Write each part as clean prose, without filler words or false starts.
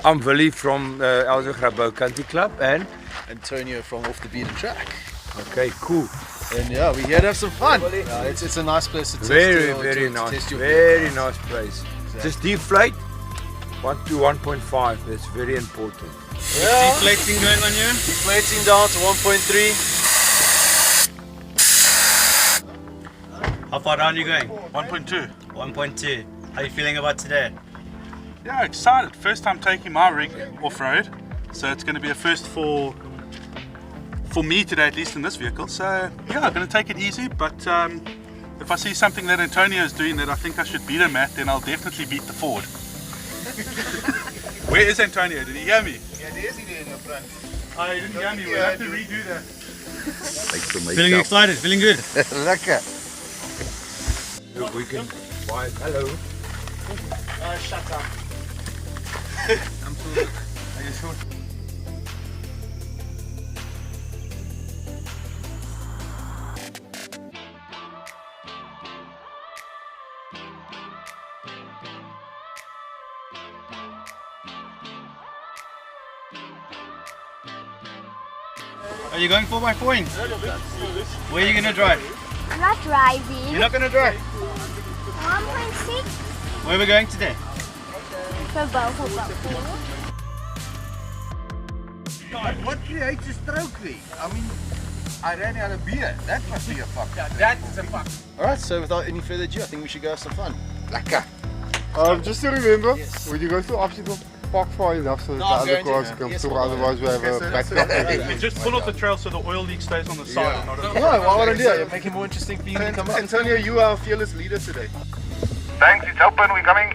I'm Willie from Grabouw Country Club and Antonio from Off the Beaten Track. okay, cool. And yeah, we're here to have some fun. It's a nice place to test. Very nice place. Exactly. Just deflate 1 to 1.5. That's very important. Yeah. Deflating going on here? Deflating down to 1.3. How far down are you going? 1.2. 1.2. How are you feeling about today? Yeah, excited. First time taking my rig off-road, so it's going to be a first for me today, at least in this vehicle. So yeah, I'm going to take it easy, but if I see something that Antonio is doing that I think I should beat him at, then I'll definitely beat the Ford. Where is Antonio? Did he hear me? Yeah, there's he there in the front. Oh, he didn't hear me. We'll have to redo that. Feeling excited? Feeling good? Lekker. Look, we can buy it. Hello. Shut up. I'm sorry. Are you sure? Are you going 4x4? Where are you going to drive? I'm not driving. You're not going to drive? 1.6 Where are we going today? for both. What creates a stroke there? I mean, I ran out of beer. That must be a fuck. That is a fuck. Alright, so without any further ado, I think we should go have some fun. Lekker. Just to remember, Yes. when you go to optional, park far enough so that No, the I'm other going to, cars yeah. come Yes, through, we'll go. otherwise we have a backup. Just pull off the trail so the oil leak stays on the side and not on the No, why would I do that? You're making it more interesting for you to come up. Antonio, you are our fearless leader today. Thanks, it's open, we're coming.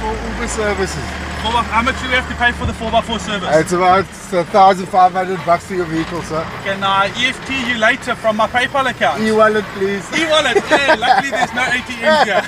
For Uber services. How much do we have to pay for the 4x4 service? It's about $1,500 for your vehicle, sir. Can I EFT you later from my PayPal account? E-wallet, please. E-wallet, yeah, luckily there's no ATM here.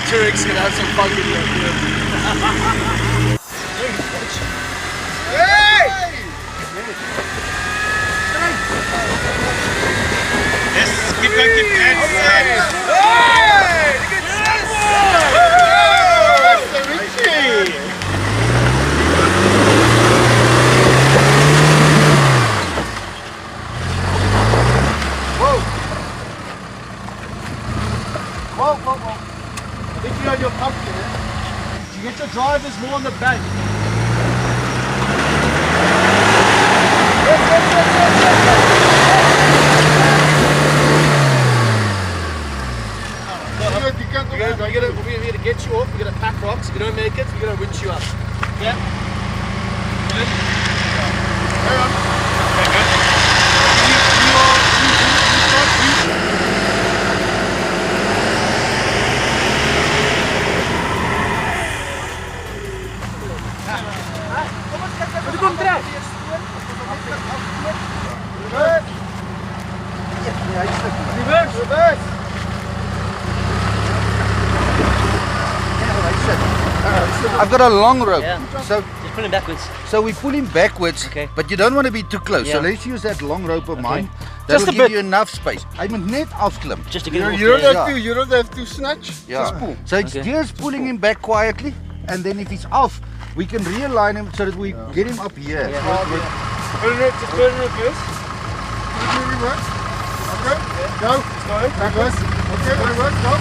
Turk's gonna have some fun with you. Yes, keep going, keep going. Whoa. I think you're on your pump here. You get your drivers more on the bank. We're going to get you off, we're going to pack rocks. If you don't make it, we're going to winch you up. Yeah? Good? Carry on. Okay, good. You start breathing. kom trek. Reverse. I've got a long rope, Yeah. so Just pull him backwards. we pull him backwards, Okay. but you don't want to be too close. So Yeah. let's use that long rope of mine. Just That'll a give bit. you enough space. I moet net afklim. Just to get him off You don't there. have to. You don't have to snatch. Yeah. Just pull. So it's Okay. just pulling him back quietly, and then if he's off, we can realign him so that we get him up here. Just put it in reverse. Reverse. Okay. Go. Reverse. Okay. Reverse. Go.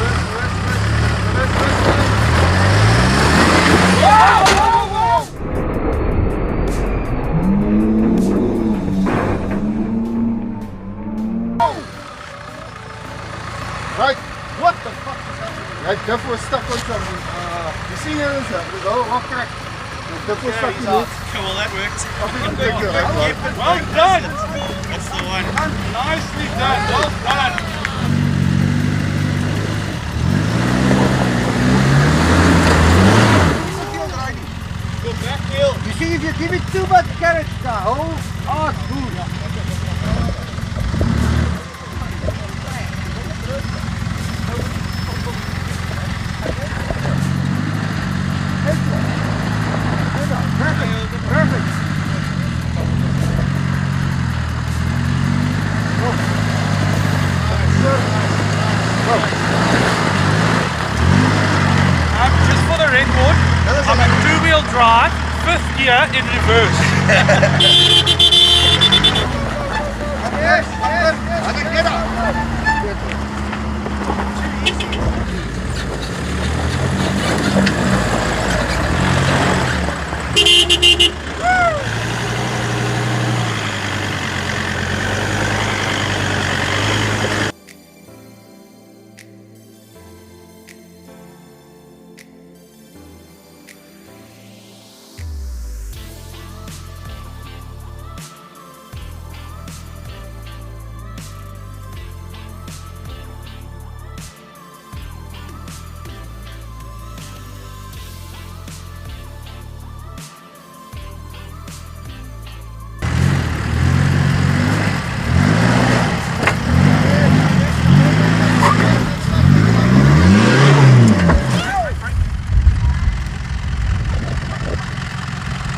Right. What the fuck is happening? Right. Go for a stuck on something. You see here is that? Go. Walk back. Go for a stuck in it. Well, that worked. Well done! That's the one. Nicely done, well done! Go back wheel. You see, if you give it too much carrot, the whole arse moves. Just for the record, I'm a two-wheel drive, fifth gear in reverse.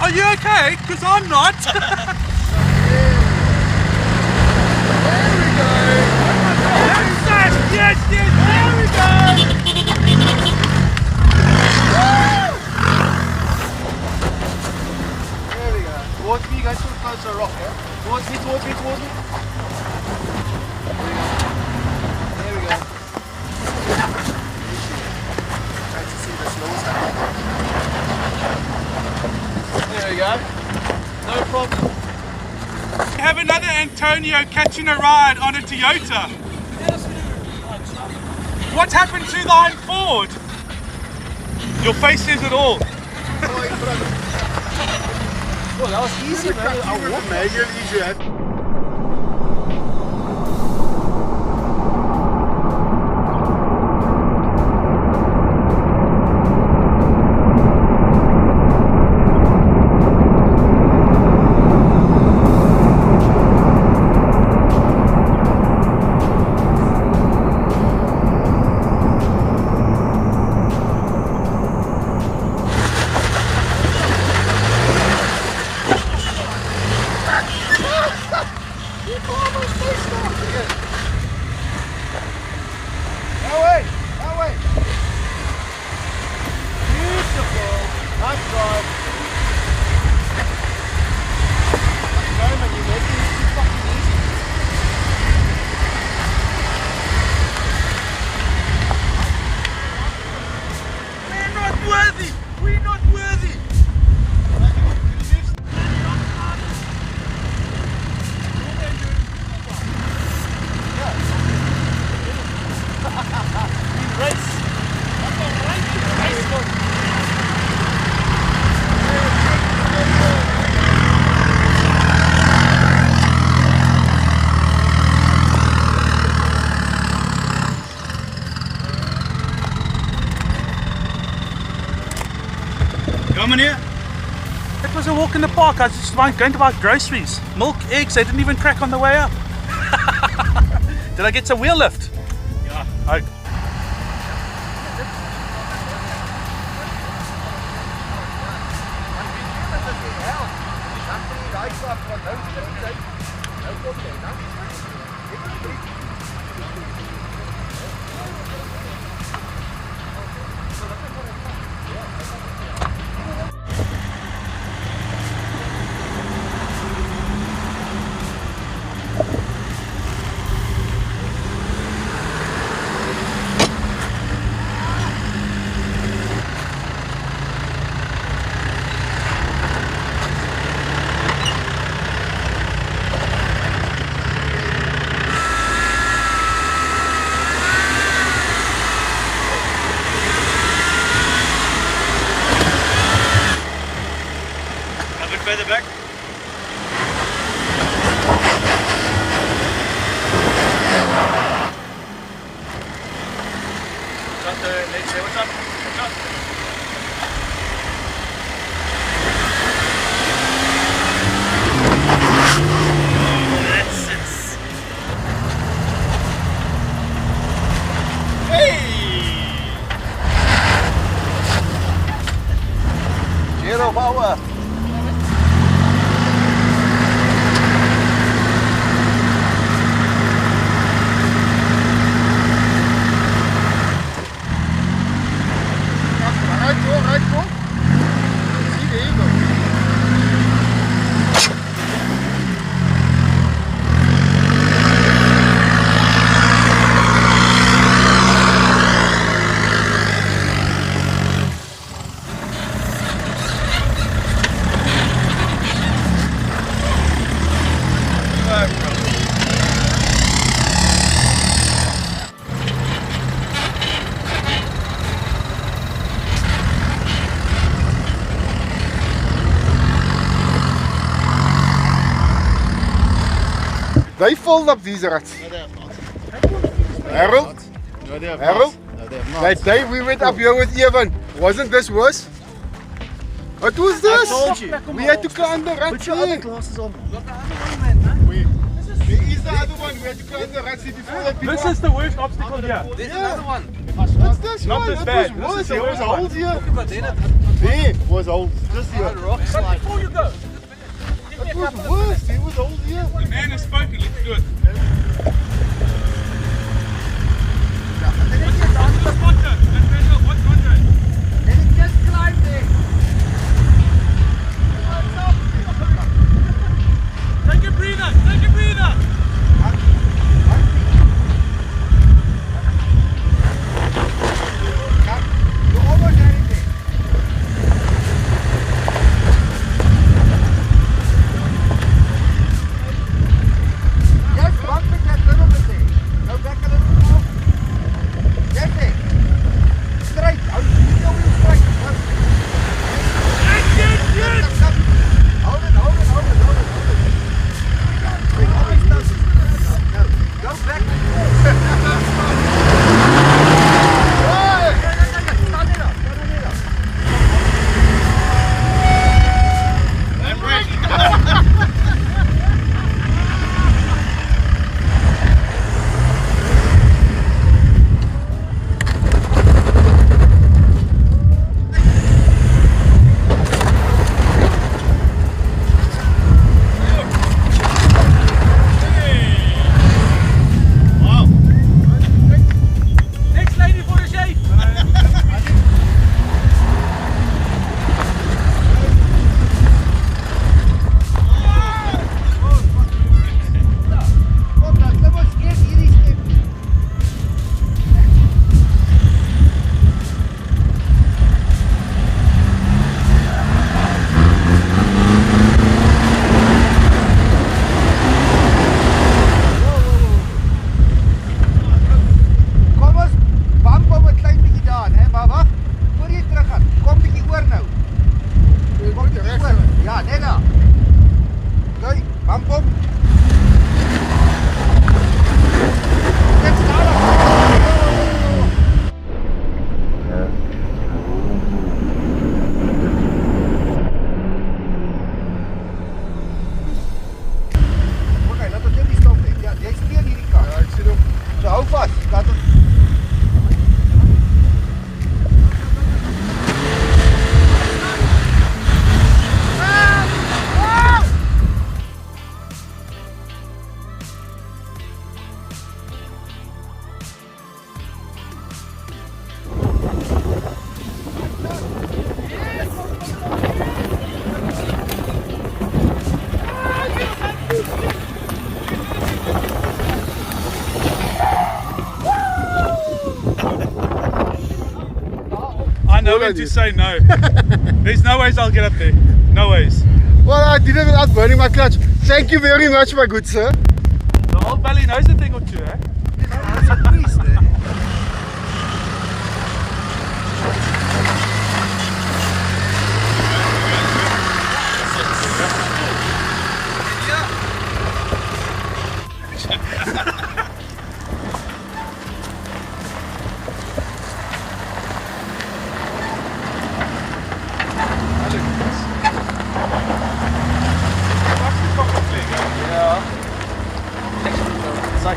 Are you okay? Because I'm not. Yes, there we go! There we go. Towards me, guys, come closer, rock, yeah? Towards me. There we go. Try to see the slows out. There we go. No problem. Have another Antonio catching a ride on a Toyota. What happened to the hind Ford? Your face says it all. Oh, that was easy, man. I walked. Manual easier. the park, I was just going to buy groceries. Milk, eggs, they didn't even crack on the way up. Did I get some wheel lift? Yeah. A bit further back. What's up there, let's say what's up? What's up? That's it. Hey! Zero power. Right, go. See, there you go. They filled up these rats. No, they have not. Harold? No, they have Harold? not. No, they have not. That day we went up here with Evan. Wasn't this worse? What was this? I told you. We had to climb the rats Put your other here. glasses on. There is the other one. We had to climb the rats here before that. This is the worst obstacle here. There's another one. What's this Not one? this That bad. was worse. This is the There was worst one. holes here. But then There was holes. Just here. Rock slide. Before you go, It was worse. There was holes here. The man has spoken, let's do it. take a breather, take a breather. You're almost at it there. Just bump it that little bit there. Go back a little more. That's it. Straight. How you keep your wheel straight. going to say no. There's no ways I'll get up there. No ways. Well, I did it without burning my clutch. Thank you very much, my good sir. The old belly knows a thing or two, eh?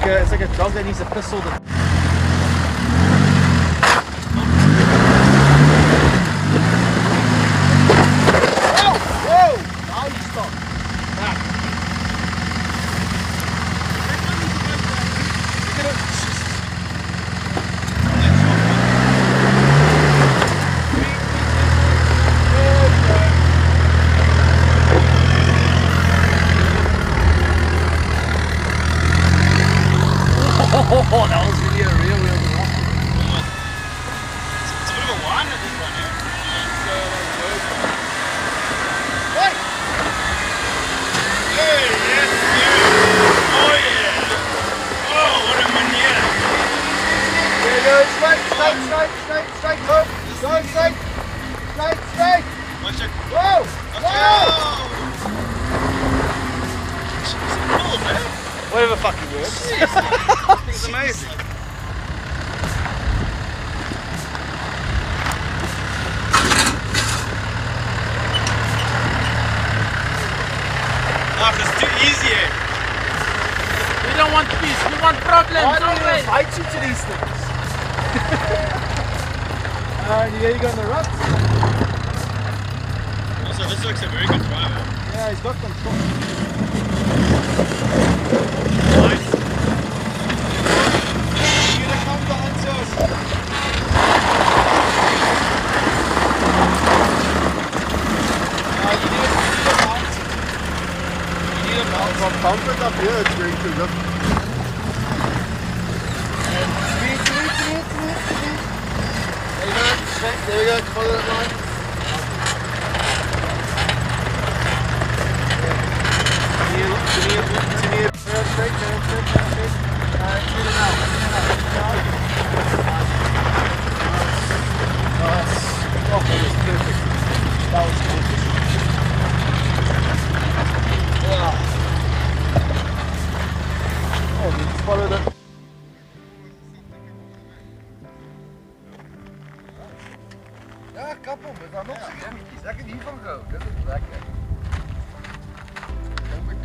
It's like a dog that needs a pistol. Whoa! Now you stop. Back. Oh, that was really a real rock. It's a bit of a wind at this one, yeah? Hey! Hey, yes, yeah. Oh, yeah. Oh, what a maniera. There you go. Straight, go. Go straight. Straight. Watch it. Whoa! Cool, man. Whatever fucking works. It's amazing. Oh, it's too easy, eh? We don't want peace, we want problems. I don't invite you to these things. Here you go on the ruts. Also, this looks a very good driver. Yeah, he's got control. Nice. From comfort up here, it's going to look. There you go, follow that line. Follow that. Ja, kappel, we gaan nog zien. Lekker hiervan go. Dit is lekker.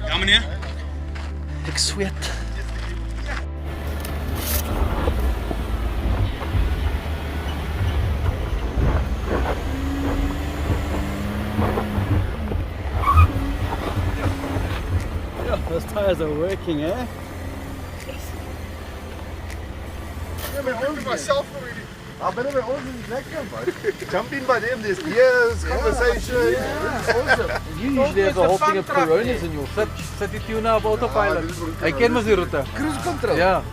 Ja, meneer. Ik zweet. Those tires are working, eh? Yeah, man, I'm myself already. I've been with all these lekker, man. Jump in by them, there's beers, conversation. Yeah, awesome. You usually have a whole thing of Coronas in your fit. Zet die tuna op autopilot. Hy ken mos die route. Cruise control. Ja.